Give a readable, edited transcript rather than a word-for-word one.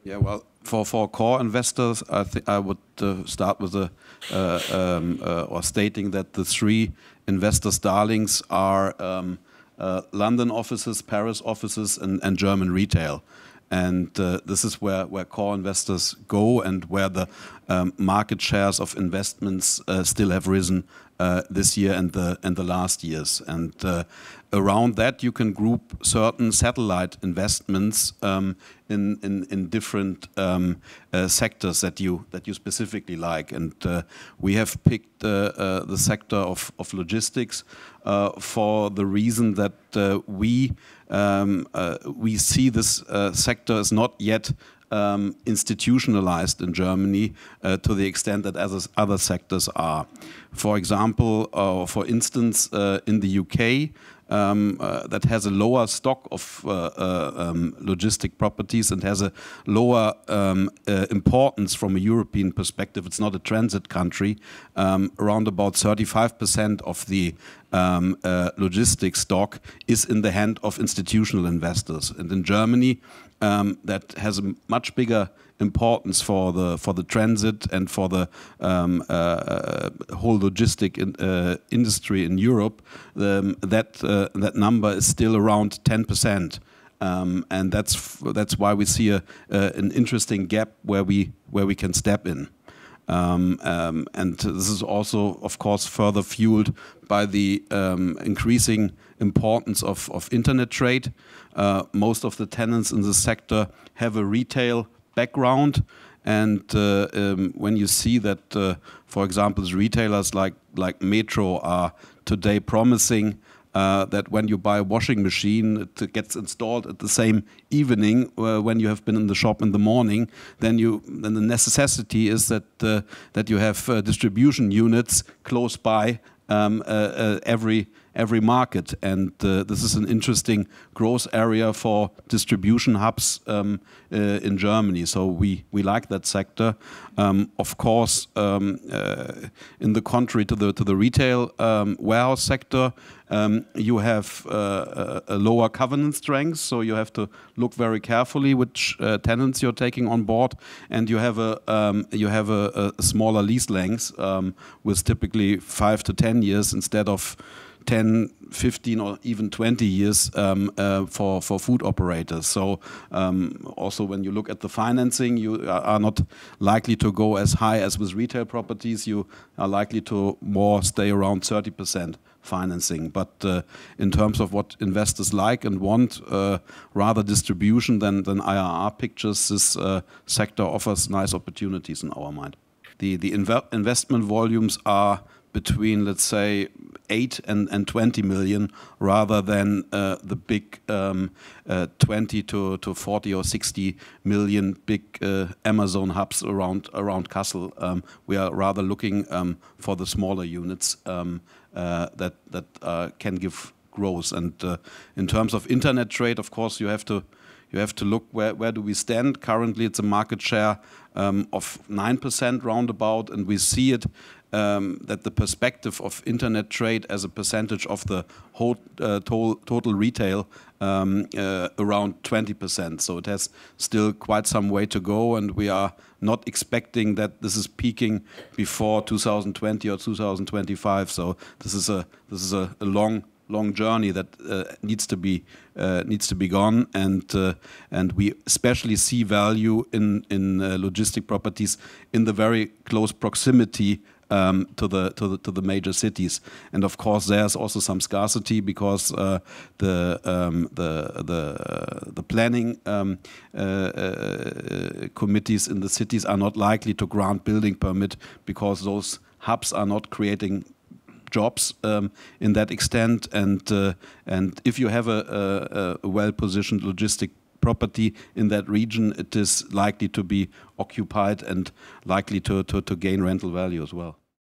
Yeah, well, for core investors, I think I would start with or stating that the three investors' darlings are London offices, Paris offices, and German retail. And this is where core investors go, and where the market shares of investments still have risen this year and the last years. And around that, you can group certain satellite investments in different sectors that you specifically like. And we have picked the sector of logistics for the reason that we see this sector as not yet institutionalized in Germany to the extent that other sectors are. For example, for instance, in the UK, that has a lower stock of logistic properties and has a lower importance from a European perspective. It's not a transit country. Around about 35% of the logistics stock is in the hand of institutional investors. And in Germany, that has a much bigger importance for the transit and for the whole logistic industry in Europe. That number is still around 10%, and that's why we see an interesting gap where we can step in. And this is also, of course, further fueled by the increasing importance of internet trade. Most of the tenants in the sector have a retail background, and when you see that, for example, retailers like Metro are today promising that when you buy a washing machine, it gets installed at the same evening when you have been in the shop in the morning, then the necessity is that you have distribution units close by every market, and this is an interesting growth area for distribution hubs in Germany. So we like that sector. Of course, in the contrary to the retail warehouse sector, you have a lower covenant strength, so you have to look very carefully which tenants you're taking on board, and you have a smaller lease length with typically 5 to 10 years instead of 10, 15, or even 20 years for food operators. So also when you look at the financing, you are not likely to go as high as with retail properties. You are likely to more stay around 30% financing. But in terms of what investors like and want, rather distribution than IRR pictures, this sector offers nice opportunities in our mind. The investment volumes are between, let's say, 8 and 20 million, rather than the big 20 to 40 or 60 million big Amazon hubs around Kassel. We are rather looking for the smaller units that can give growth. And in terms of internet trade, of course, you have to look where do we stand. Currently, it's a market share of 9% roundabout, and we see it that the perspective of internet trade as a percentage of the whole total retail around 20%. So it has still quite some way to go, and we are not expecting that this is peaking before 2020 or 2025. So this is a long journey that needs to be gone, and we especially see value in logistic properties in the very close proximity to the major cities. And of course, there's also some scarcity because the planning committees in the cities are not likely to grant building permit, because those hubs are not creating jobs in that extent, and if you have a well-positioned logistic property in that region, it is likely to be occupied and likely to gain rental value as well.